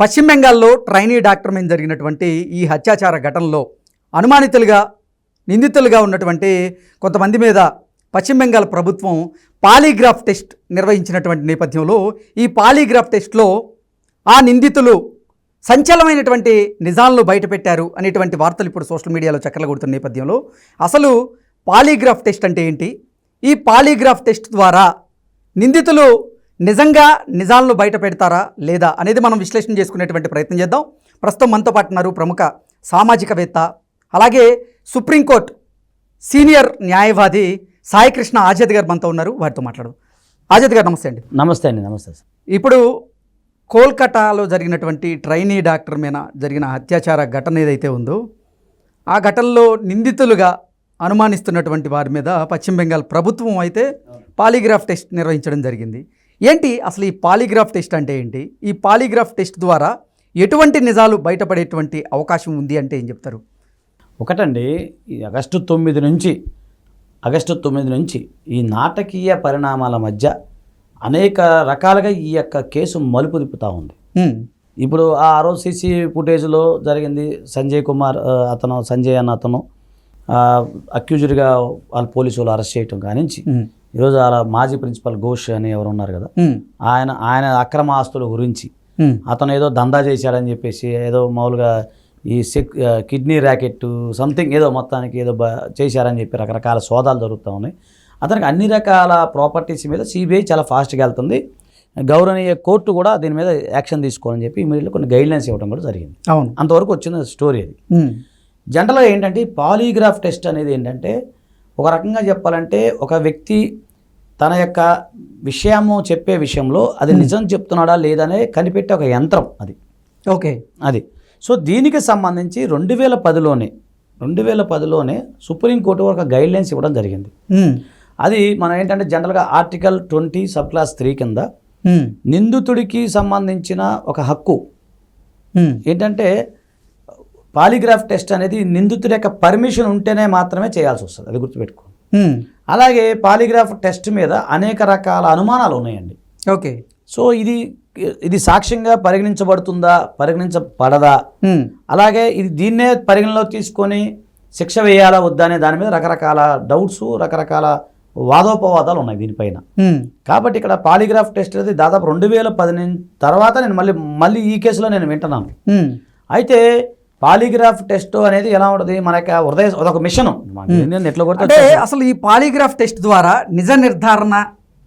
పశ్చిమ బెంగాల్లో trainee doctor మీద జరిగినటువంటి ఈ అత్యాచార ఘటనలో అనుమానితులుగా నిందితులుగా ఉన్నటువంటి కొంతమంది మీద పశ్చిమ బెంగాల్ ప్రభుత్వం పాలీగ్రాఫ్ టెస్ట్ నిర్వహించినటువంటి నేపథ్యంలో ఈ పాలీగ్రాఫ్ టెస్ట్లో ఆ నిందితులు సంచలనమైనటువంటి నిజాలను బయటపెట్టారు అనేటువంటి వార్తలు ఇప్పుడు సోషల్ మీడియాలో చక్కర్లు కొడుతున్న నేపథ్యంలో అసలు పాలీగ్రాఫ్ టెస్ట్ అంటే ఏంటి, ఈ పాలీగ్రాఫ్ టెస్ట్ ద్వారా నిందితులు నిజంగా నిజాలను బయట పెడతారా లేదా అనేది మనం విశ్లేషణ చేసుకునేటువంటి ప్రయత్నం చేద్దాం. ప్రస్తుతం మనతో పాటు ఉన్నారు ప్రముఖ సామాజికవేత్త, అలాగే సుప్రీంకోర్టు సీనియర్ న్యాయవాది సాయికృష్ణ ఆజాద్ గారు మనతో ఉన్నారు. వారితో మాట్లాడు. ఆజాద్ గారు నమస్తే అండి. నమస్తే అండి. నమస్తే సార్. ఇప్పుడు కోల్కతాలో జరిగినటువంటి ట్రైనీ డాక్టర్ మీద జరిగిన అత్యాచార ఘటన ఏదైతే ఉందో ఆ ఘటనలో నిందితులుగా అనుమానిస్తున్నటువంటి వారి మీద పశ్చిమ బెంగాల్ ప్రభుత్వం అయితే పాలీగ్రాఫ్ టెస్ట్ నిర్వహించడం జరిగింది. ఏంటి అసలు ఈ పాలీగ్రాఫ్ టెస్ట్ అంటే ఏంటి, ఈ పాలీగ్రాఫ్ టెస్ట్ ద్వారా ఎటువంటి నిజాలు బయటపడేటువంటి అవకాశం ఉంది అంటే ఏం చెప్తారు? ఒకటండి, ఈ ఆగస్టు 9 నుంచి ఈ నాటకీయ పరిణామాల మధ్య అనేక రకాలుగా ఈ యొక్క కేసు మలుపు తిప్పుతూ ఉంది. ఇప్పుడు ఆ రోజు సీసీ ఫుటేజ్లో జరిగింది. సంజయ్ అన్న అతను అక్యూజ్డ్గా వాళ్ళ పోలీసులు అరెస్ట్ చేయటం కానించి ఈరోజు అలా మాజీ ప్రిన్సిపల్ ఘోష్ అని ఎవరు ఉన్నారు కదా, ఆయన అక్రమ ఆస్తుల గురించి అతను ఏదో దందా చేశాడని చెప్పేసి ఏదో మామూలుగా ఈ కిడ్నీ ర్యాకెట్ సంథింగ్ ఏదో మొత్తానికి ఏదో చేశారని చెప్పి రకరకాల సోదాలు జరుగుతూ ఉన్నాయి. అతనికి అన్ని రకాల ప్రాపర్టీస్ మీద సిబిఐ చాలా ఫాస్ట్గా వెళ్తుంది. గౌరవనీయ కోర్టు కూడా దీని మీద యాక్షన్ తీసుకోవాలని చెప్పి ఇమీడియట్గా కొన్ని గైడ్లైన్స్ ఇవ్వడం కూడా జరిగింది. అవును, అంతవరకు వచ్చిన స్టోరీ అది. జనరల్గా ఏంటంటే పాలీగ్రాఫ్ టెస్ట్ అనేది ఏంటంటే ఒక రకంగా చెప్పాలంటే ఒక వ్యక్తి తన యొక్క విషయము చెప్పే విషయంలో అది నిజం చెప్తున్నాడా లేదనే కనిపెట్టే ఒక యంత్రం అది. ఓకే, అది. సో దీనికి సంబంధించి 2010లోనే సుప్రీంకోర్టు ఒక గైడ్లైన్స్ ఇవ్వడం జరిగింది. అది మనం ఏంటంటే జనరల్గా ఆర్టికల్ 20 సబ్-క్లాస్ 3 కింద నిందితుడికి సంబంధించిన ఒక హక్కు ఏంటంటే పాలీగ్రాఫ్ టెస్ట్ అనేది నిందితుడి యొక్క పర్మిషన్ ఉంటేనే మాత్రమే చేయాల్సి వస్తుంది. అది గుర్తుపెట్టుకో. అలాగే పాలీగ్రాఫ్ టెస్ట్ మీద అనేక రకాల అనుమానాలు ఉన్నాయండి. ఓకే, సో ఇది సాక్ష్యంగా పరిగణించబడుతుందా, పరిగణించబడదా, అలాగే దీన్నే పరిగణలో తీసుకొని శిక్ష వేయాలా వద్దా అనే దాని మీద రకరకాల డౌట్స్, రకరకాల వాదోపవాదాలు ఉన్నాయి దీనిపైన. కాబట్టి ఇక్కడ పాలీగ్రాఫ్ టెస్ట్ అనేది దాదాపు 2010 తర్వాత నేను మళ్ళీ ఈ కేసులో నేను వింటున్నాను. అయితే పాలీగ్రాఫ్ టెస్ట్ అనేది ఎలా ఉంటుంది, మన యొక్క అదొక మిషన్ ఎట్లా కొడితే అసలు ఈ పాలీగ్రాఫ్ టెస్ట్ ద్వారా నిజ నిర్ధారణ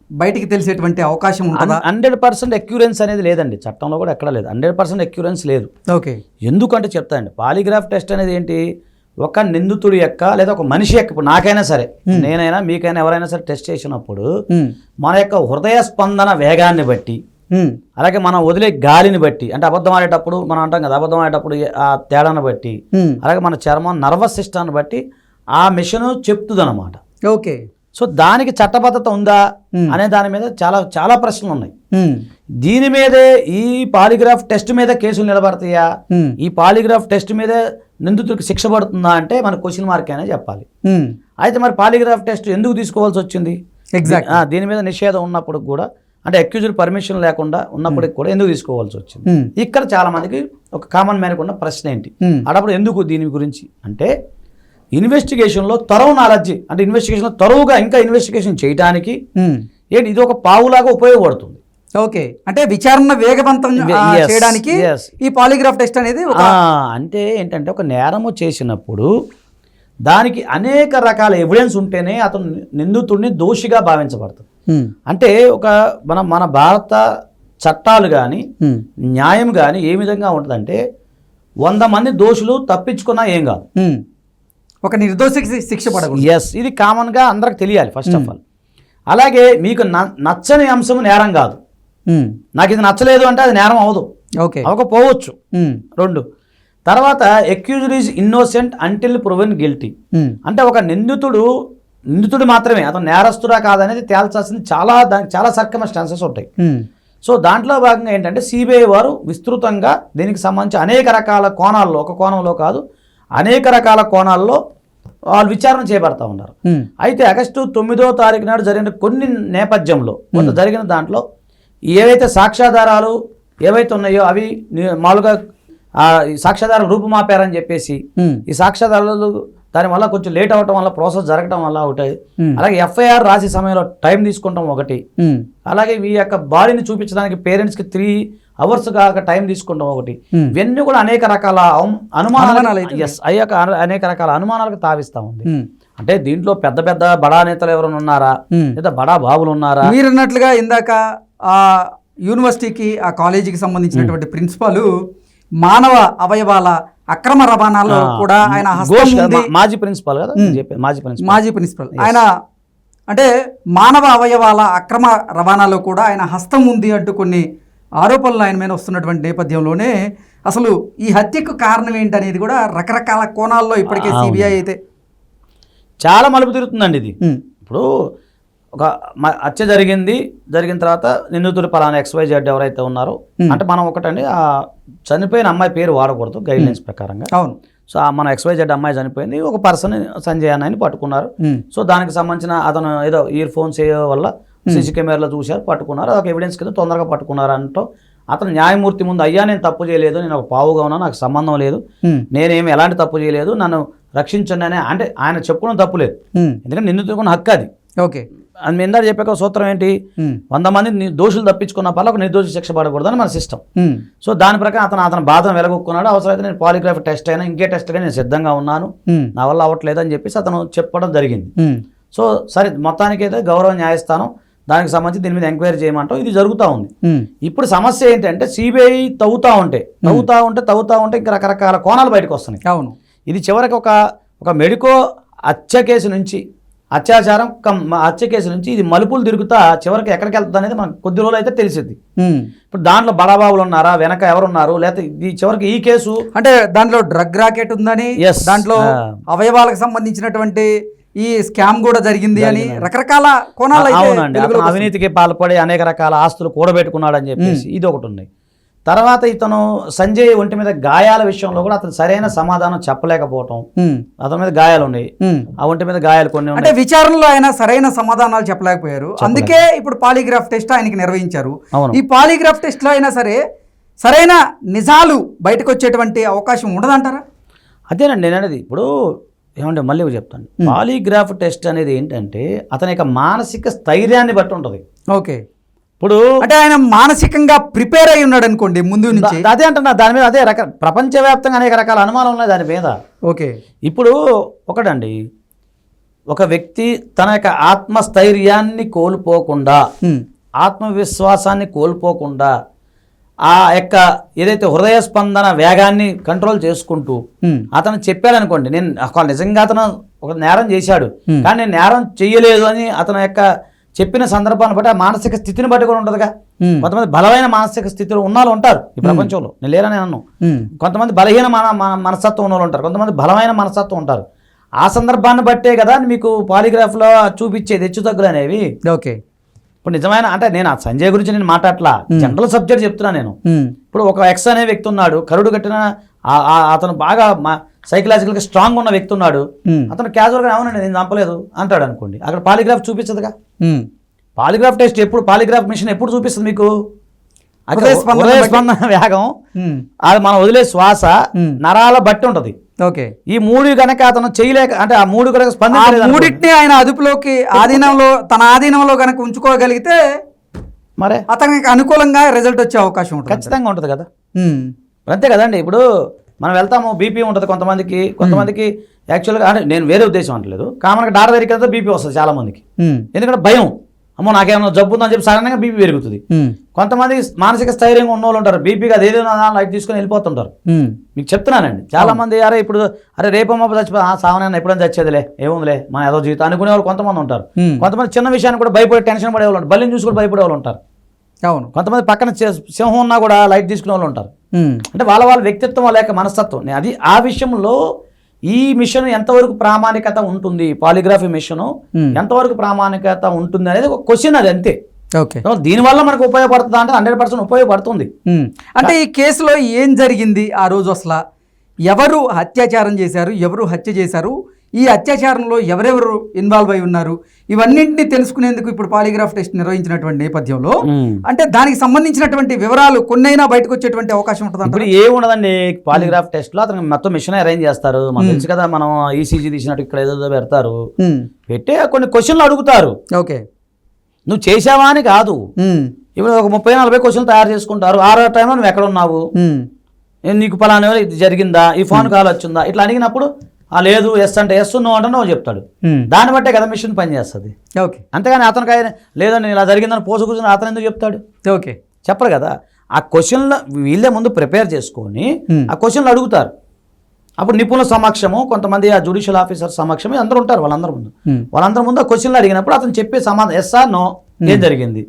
బయటికి తెలిసేటువంటి అవకాశం ఉంటుందా? 100% అక్యూరెన్స్ అనేది లేదండి, చట్టంలో కూడా ఎక్కడ లేదు. 100% అక్యూరెన్స్ లేదు. ఓకే, ఎందుకంటే చెప్తానండి, పాలీగ్రాఫ్ టెస్ట్ అనేది ఏంటి, ఒక నిందితుడి యొక్క లేదా ఒక మనిషి యొక్క, ఇప్పుడు నాకైనా సరే, నేనైనా మీకైనా ఎవరైనా సరే టెస్ట్ చేసినప్పుడు మన యొక్క హృదయ స్పందన వేగాన్ని బట్టి, అలాగే మనం వదిలే గాలిని బట్టి, అంటే అబద్ధం ఆడేటప్పుడు మనం అంటాం కదా, అబద్ధం ఆడేటప్పుడు ఆ తేడాను బట్టి, అలాగే మన చర్మం నర్వస్ సిస్టాన్ని బట్టి ఆ మిషన్ చెప్తుంది అన్నమాట. ఓకే, సో దానికి చట్టబద్ధత ఉందా అనే దాని మీద చాలా చాలా ప్రశ్నలు ఉన్నాయి. దీని మీదే ఈ పాలీగ్రాఫ్ టెస్ట్ మీద కేసులు నిలబడతాయా, ఈ పాలీగ్రాఫ్ టెస్ట్ మీదే నిందితుడికి శిక్ష పడుతుందా అంటే మన క్వశ్చన్ మార్క్ అనే చెప్పాలి. అయితే మరి పాలీగ్రాఫ్ టెస్ట్ ఎందుకు తీసుకోవాల్సి వచ్చింది? దీని మీద నిషేధం ఉన్నప్పుడు కూడా, అంటే అక్యూజ్డ్ పర్మిషన్ లేకుండా ఉన్నప్పటికి కూడా ఎందుకు తీసుకోవాల్సి వచ్చింది? ఇక్కడ చాలా మందికి ఒక కామన్ మ్యాన్కి ఉన్న ప్రశ్న ఏంటి, అడప్పుడు ఎందుకు దీని గురించి అంటే ఇన్వెస్టిగేషన్లో త్వరవ నాలెడ్జి, అంటే ఇన్వెస్టిగేషన్లో త్వరగా ఇంకా ఇన్వెస్టిగేషన్ చేయడానికి ఏంటి ఇది ఒక పావులాగా ఉపయోగపడుతుంది. ఓకే, అంటే విచారణ వేగవంతం చేయడానికి ఈ పాలీగ్రాఫ్ టెస్ట్ అనేది అంటే ఏంటంటే ఒక నేరము చేసినప్పుడు దానికి అనేక రకాల ఎవిడెన్స్ ఉంటేనే అతను నిందితుడిని దోషిగా భావించబడుతుంది. అంటే మన భారత చట్టాలు కానీ న్యాయం కానీ ఏ విధంగా ఉంటుందంటే 100 మంది దోషులు తప్పించుకున్నా ఏం కాదు, ఒక నిర్దోషికి శిక్ష పడకూడదు. ఎస్, ఇది కామన్గా అందరికి తెలియాలి ఫస్ట్ ఆఫ్ ఆల్. అలాగే మీకు నచ్చని అంశం నేరం కాదు, నాకు ఇది నచ్చలేదు అంటే అది నేరం అవదు, అవ్వకపోవచ్చు. 2, తర్వాత accused is innocent until proven guilty, అంటే ఒక నిందితుడు మాత్రమే అతను నేరస్తుడా కాదనేది తేల్చాల్సింది. దానికి చాలా సర్కమ్స్టాన్సెస్ ఉంటాయి. సో దాంట్లో భాగంగా ఏంటంటే సిబిఐ వారు విస్తృతంగా దీనికి సంబంధించి అనేక రకాల కోణాల్లో, ఒక కోణంలో కాదు అనేక రకాల కోణాల్లో వాళ్ళు విచారణ చేపడతా ఉన్నారు. అయితే ఆగస్టు 9వ తారీఖు నాడు జరిగిన కొన్ని నేపథ్యంలో కొంత జరిగిన దాంట్లో ఏవైతే సాక్ష్యాధారాలు ఏవైతే ఉన్నాయో అవి మామూలుగా ఈ సాక్ష్యాధారాలు రూపుమాపారని చెప్పేసి ఈ సాక్ష్యాధారాలు దానివల్ల కొంచెం లేట్ అవ్వటం వల్ల ప్రాసెస్ జరగడం వల్ల ఒకటి, అలాగే ఎఫ్ఐఆర్ రాసే సమయంలో టైం తీసుకుంటాం ఒకటి, అలాగే ఈ యొక్క బాడీని చూపించడానికి పేరెంట్స్కి 3 hours కాక టైం తీసుకుంటాం ఒకటి, ఇవన్నీ కూడా అనేక రకాల అనుమానాలు అనేక రకాల అనుమానాలకు తావిస్తా ఉంది. అంటే దీంట్లో పెద్ద పెద్ద బడా నేతలు ఎవరైనా ఉన్నారా, లేదా బడా బాబులు ఉన్నారా? మీరు అన్నట్లుగా ఇందాక ఆ యూనివర్సిటీకి ఆ కాలేజీకి సంబంధించినటువంటి ప్రిన్సిపాల్ మానవ అవయవాల అక్రమ రవాణాలో కూడా ఆయన హస్తం ఉంది. మాజీ ప్రిన్సిపల్ కదా, మాజీ ప్రిన్సిపల్ ఆయన అంటే మానవ అవయవాల అక్రమ రవాణాలో కూడా ఆయన హస్తం ఉంది అంటూ కొన్ని ఆరోపణలు ఆయన మీద వస్తున్నటువంటి నేపథ్యంలోనే అసలు ఈ హత్యకు కారణం ఏంటనేది కూడా రకరకాల కోణాల్లో ఇప్పటికే సిబిఐ అయితే చాలా మలుపు తిరుగుతుందండి ఇది. ఇప్పుడు ఒక హత్య జరిగిన తర్వాత నిందితుడు పలానా XYZ ఎవరైతే ఉన్నారో, అంటే మనం ఒకటండి ఆ చనిపోయిన అమ్మాయి పేరు వాడకూడదు గైడ్ లైన్స్ ప్రకారంగా. అవును. సో మన XYZ అమ్మాయి చనిపోయింది, ఒక పర్సన్ సంజయ్ అన్నని పట్టుకున్నారు. సో దానికి సంబంధించిన అతను ఏదో ఇయర్ ఫోన్స్ వల్ల సీసీ కెమెరాలో చూశారు, పట్టుకున్నారు. ఒక ఎవిడెన్స్ కింద తొందరగా పట్టుకున్నారు అంటూ అతను న్యాయమూర్తి ముందు అయ్యా నేను తప్పు చేయలేదు, నేను ఒక పావుగా ఉన్నా, నాకు సంబంధం లేదు, నేనేమి ఎలాంటి తప్పు చేయలేదు, నన్ను రక్షించండి అని అంటే ఆయన చెప్పుకోవడం తప్పు లేదు, ఎందుకంటే నిందితుకున్న హక్కు అది. ఓకే. అది మీ ఇందాక చెప్పాక సూత్రం ఏంటి, 100 మంది దోషులు తప్పించుకున్న పర్ల ఒక నిర్దోషి శిక్ష పడకూడదని మన సిస్టమ్. సో దాని ప్రకారం అతను బాధను వెలగొక్కున్నాడు. అవసరమైతే నేను పాలిగ్రాఫ్ టెస్ట్ అయినా ఇంకే టెస్ట్ అయినా నేను సిద్ధంగా ఉన్నాను, నా వల్ల అవ్వట్లేదు అని చెప్పేసి అతను చెప్పడం జరిగింది. సో సరే, మొత్తానికి అయితే గౌరవ న్యాయస్థానం దానికి సంబంధించి దీని మీద ఎంక్వైరీ చేయమంటాం, ఇది జరుగుతూ ఉంది. ఇప్పుడు సమస్య ఏంటంటే సిబిఐ తవ్వుతూ ఉంటే ఇంకా రకరకాల కోణాలు బయటకు వస్తున్నాయి. అవును. ఇది చివరికి ఒక మెడికో హత్య కేసు నుంచి హత్య కేసు నుంచి ఇది మలుపులు తిరుగుతా చివరికి ఎక్కడికి వెళ్తుంది అనేది మనకు కొద్ది రోజులు అయితే తెలిసింది. ఇప్పుడు దాంట్లో బడాబాబులు ఉన్నారా, వెనక ఎవరున్నారు, లేకపోతే చివరికి ఈ కేసు అంటే దాంట్లో డ్రగ్ రాకెట్ ఉందని, దాంట్లో అవయవాలకు సంబంధించినటువంటి ఈ స్కామ్ కూడా జరిగింది అని రకరకాల కోణాలు. అవునండి, అవినీతికి పాల్పడి అనేక రకాల ఆస్తులు కూడబెట్టుకున్నాడు అని చెప్పేసి ఇది ఒకటి ఉంది. తర్వాత ఇతను సంజయ్ ఒంటి మీద గాయాల విషయంలో కూడా అతను సరైన సమాధానం చెప్పలేకపోవటం, అతని మీద గాయాలు ఉన్నాయి, ఆ ఒంటి మీద గాయాలు కొన్ని అంటే విచారణలో ఆయన సరైన సమాధానాలు చెప్పలేకపోయారు. అందుకే ఇప్పుడు పాలిగ్రాఫ్ టెస్ట్ ఆయనకి నిర్వహించారు. ఈ పాలిగ్రాఫ్ టెస్ట్ లో అయినా సరైన నిజాలు బయటకు వచ్చేటువంటి అవకాశం ఉండదంటారా? అదేనండి నేను అనేది. ఇప్పుడు ఏమంటే మళ్ళీ చెప్తాను, పాలిగ్రాఫ్ టెస్ట్ అనేది ఏంటంటే అతని యొక్క మానసిక స్థైర్యాన్ని బట్టి ఉంటుంది. ఓకే. ఇప్పుడు అంటే ఆయన మానసికంగా ప్రిపేర్ అయి ఉన్నాడు అనుకోండి ముందు నుంచి. అదే అంటున్నా, దాని మీద అదే ప్రపంచవ్యాప్తంగా అనేక రకాల అనుమానాలు ఉన్నాయి దాని మీద. ఓకే. ఇప్పుడు ఒకటండి, ఒక వ్యక్తి తన యొక్క ఆత్మస్థైర్యాన్ని కోల్పోకుండా, ఆత్మవిశ్వాసాన్ని కోల్పోకుండా, ఆ యొక్క ఏదైతే హృదయ స్పందన వేగాన్ని కంట్రోల్ చేసుకుంటూ అతను చెప్పాడనుకోండి, నేను నిజంగా అతను ఒక నేరం చేశాడు కానీ నేను నేరం చెయ్యలేదు అని అతని యొక్క చెప్పిన సందర్భాన్ని బట్టి ఆ మానసిక స్థితిని బట్టి కూడా ఉంటుందిగా. కొంతమంది బలమైన మానసిక స్థితిలో ఉన్నవాళ్ళు ఉంటారు ఈ ప్రపంచంలో, నేను లేరని అన్నాను. కొంతమంది బలహీన మనస్తత్వం ఉన్న వాళ్ళు ఉంటారు, కొంతమంది బలమైన మనస్తత్వం ఉంటారు. ఆ సందర్భాన్ని బట్టే కదా మీకు పాలిగ్రాఫ్లో చూపించేది హెచ్చు తగ్గులు అనేవి. ఓకే. ఇప్పుడు నిజమైన అంటే నేను ఆ సంజయ్ గురించి నేను మాట్లాడలా, జనరల్ సబ్జెక్ట్ చెప్తున్నా నేను. ఇప్పుడు ఒక ఎక్స్ అనే వ్యక్తి ఉన్నాడు, కరుడు కట్టిన అతను బాగా సైకలాజికల్గా స్ట్రాంగ్ ఉన్న వ్యక్తి ఉన్నాడు, అతను క్యాజువల్గా అవునండి నేను చంపలేదు అంటాడు అనుకోండి, అక్కడ పాలిగ్రాఫ్ చూపించదుగా. పాలిగ్రాఫ్ టెస్ట్ ఎప్పుడు, పాలిగ్రాఫ్ మిషన్ ఎప్పుడు చూపిస్తుంది మీకు? స్పందన వేగం, అది మనం వదిలే శ్వాస, నరాల బట్టి ఉంటది. ఓకే. ఈ 3 కనుక అతను చేయలేక, అంటే ఆ 3 కనుక మూడింటిని ఆయన అదుపులోకి తన ఆధీనంలో కనుక ఉంచుకోగలిగితే మరే అతనికి అనుకూలంగా రిజల్ట్ వచ్చే అవకాశం ఉంటుంది, ఖచ్చితంగా ఉంటుంది కదా. అంతే కదండి. ఇప్పుడు మనం వెళ్తాము, బీపీ ఉంటుంది కొంతమందికి యాక్చువల్గా, అంటే నేను వేరే ఉద్దేశం అంటలేదు, కామన్గా డాక్టర్ దగ్గరికి వెళ్తే బీపీ వస్తుంది చాలా మందికి, ఎందుకంటే భయం, అమ్మో నాకేమన్నా జబ్బు ఉందని చెప్పి సడన్గా బీపీ పెరుగుతుంది. కొంతమంది మానసిక స్థైర్యంగా ఉన్న వాళ్ళు ఉంటారు, బీపీగా అదేదైనా లైట్ తీసుకొని వెళ్ళిపోతుంటారు. మీకు చెప్తున్నానండి, చాలా మంది అరే ఇప్పుడు రేపమ్మ చచ్చిపో సామాన్య ఎప్పుడైనా చచ్చేదిలే ఏముందిలే మన ఏదో జీవితం అనుకునే వాళ్ళు కొంతమంది ఉంటారు. కొంతమంది చిన్న విషయాన్ని కూడా భయపడే, టెన్షన్ పడే వాళ్ళు ఉంటారు, బల్లిని చూసి కూడా భయపడే వాళ్ళు ఉంటారు. అవును. కొంతమంది పక్కన సింహం ఉన్నా కూడా లైట్ తీసుకునే వాళ్ళు ఉంటారు. అంటే వాళ్ళ వ్యక్తిత్వం లేక మనస్తత్వం. అది ఆ విషయంలో ఈ మిషన్ ఎంతవరకు ప్రామాణికత ఉంటుంది, పాలిగ్రఫీ మిషన్ ఎంతవరకు ప్రామాణికత ఉంటుంది అనేది ఒక క్వశ్చన్, అది అంతే. ఓకే. దీనివల్ల మనకు ఉపయోగపడుతుందా అంటే 100% ఉపయోగపడుతుంది. అంటే ఈ కేసులో ఏం జరిగింది ఆ రోజు, అసలు ఎవరు అత్యాచారం చేశారు, ఎవరు హత్య చేశారు, ఈ అత్యాచారంలో ఎవరెవరు ఇన్వాల్వ్ అయి ఉన్నారు ఇవన్నింటినీ తెలుసుకునేందుకు ఇప్పుడు పాలిగ్రాఫ్ టెస్ట్ నిర్వహించినటువంటి నేపథ్యంలో అంటే దానికి సంబంధించినటువంటి వివరాలు కొన్నైనా బయటకు వచ్చేటువంటి అవకాశం ఉంటుంది. ఇప్పుడు ఏముండదండి పాలిగ్రాఫ్ టెస్ట్ లో అతనికి మొత్తం మిషన్ అరేంజ్ చేస్తారు. మనకు తెలుసు కదా, మనం ఈసీజీ తీసినట్టు ఇక్కడ ఏదో పెడతారు, పెట్టే కొన్ని క్వశ్చన్లు అడుగుతారు. ఓకే, నువ్వు చేసావా అని కాదు. ఇప్పుడు ఒక 30-40 క్వశ్చన్లు తయారు చేసుకుంటారు. 6 టైంలో నువ్వు ఎక్కడ ఉన్నావు, నీకు పలానా ఇది జరిగిందా, ఈ ఫోన్ కాల్ వచ్చిందా, ఇట్లా అడిగినప్పుడు లేదు ఎస్ అంటే ఎస్, నో అంటే నో చెప్తాడు. దాన్ని బట్టే కదా మిషన్ పని చేస్తుంది. ఓకే, అంతేగాని అతనికి లేదని ఇలా జరిగిందని పోసు కూర్చొని అతను ఎందుకు చెప్తాడు? ఓకే, చెప్పరు కదా. ఆ క్వశ్చన్లు వీళ్ళే ముందు ప్రిపేర్ చేసుకొని ఆ క్వశ్చన్లు అడుగుతారు. అప్పుడు నిపుణుల సమక్షము, కొంతమంది ఆ జ్యుడిషియల్ ఆఫీసర్ సమక్షము అందరూ ఉంటారు. వాళ్ళందరి ముందు ఆ క్వశ్చన్లు అడిగినప్పుడు అతను చెప్పే సమాధానం ఎస్ ఆర్ నో, ఏం జరిగింది.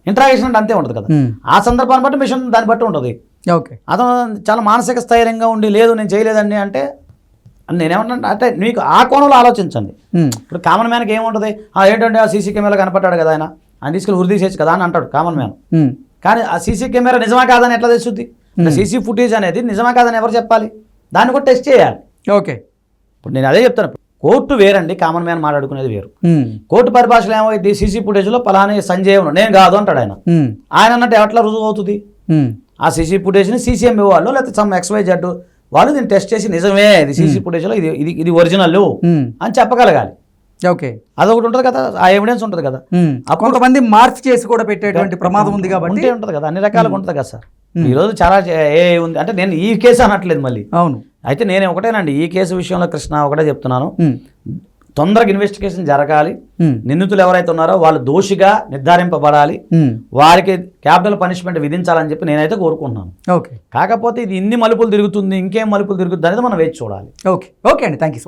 ఇంటరాగేషన్ అంటే అంతే ఉంటుంది కదా. ఆ సందర్భాన్ని బట్టి మిషన్ దాన్ని బట్టి ఉంటుంది. ఓకే, అతను చాలా మానసిక స్థైర్యంగా ఉండి లేదు నేను చేయలేదండి అంటే నేనేమన్నా అంటే మీకు ఆ కోణంలో ఆలోచించండి. ఇప్పుడు కామన్ మ్యాన్కి ఏముంటుంది, ఏంటంటే ఆ సీసీ కెమెరా కనపడ్డాడు కదా, ఆయన తీసుకెళ్ళి ఉరిదీసేసి కదా అని అంటాడు కామన్ మ్యాన్. కానీ ఆ సీసీ కెమెరా నిజమా కాదని ఎట్లా తెలుస్తుంది? సీసీ ఫుటేజ్ అనేది నిజమా కాదని ఎవరు చెప్పాలి? దాన్ని కూడా టెస్ట్ చేయాలి. ఓకే, ఇప్పుడు నేను అదే చెప్తాను, కోర్టు వేరండి, కామన్ మ్యాన్ మాట్లాడుకునేది వేరు. కోర్టు పరిభాషలో ఏమైంది, సీసీ ఫుటేజ్లో పలానా సంజయ్ నేను కాదు అంటాడు ఆయన అన్నట్టు ఎట్లా రుజువు అవుతుంది? ఆ సీసీ ఫుటేజ్ని సీసీఎంఏ వాళ్ళు లేకపోతే సమ్ XYZ వాళ్ళు దీన్ని టెస్ట్ చేసి నిజమే ఇది సీసీ ఫుటేజ్లో ఇది ఒరిజినల్ అని చెప్పగలగాలి. ఓకే, అదొకటి ఉంటుంది కదా, ఆ ఎవిడెన్స్ ఉంటుంది కదా. కొంతమంది మార్చి చేసి కూడా పెట్టేటువంటి ప్రమాదం ఉంది కాబట్టి ఉంటుంది కదా, అన్ని రకాలుగా ఉంటుంది కదా సార్. ఈరోజు చాలా ఉంది అంటే నేను ఈ కేసు అనట్లేదు మళ్ళీ. అవును, అయితే నేను ఒకటేనండి ఈ కేసు విషయంలో కృష్ణ ఒకటే చెప్తున్నాను, తొందరగా ఇన్వెస్టిగేషన్ జరగాలి. నిందితులు ఎవరైతే ఉన్నారో వాళ్ళు దోషిగా నిర్ధారింపబడాలి, వారికి క్యాపిటల్ పనిష్మెంట్ విధించాలని చెప్పి నేనైతే కోరుకుంటున్నాను. ఓకే, కాకపోతే ఇది ఇన్ని మలుపులు తిరుగుతుంది, ఇంకేం మలుపులు తిరుగుతుంది అనేది మనం వేచి చూడాలి. ఓకే, ఓకే అండి, థ్యాంక్ యూ సో మచ్.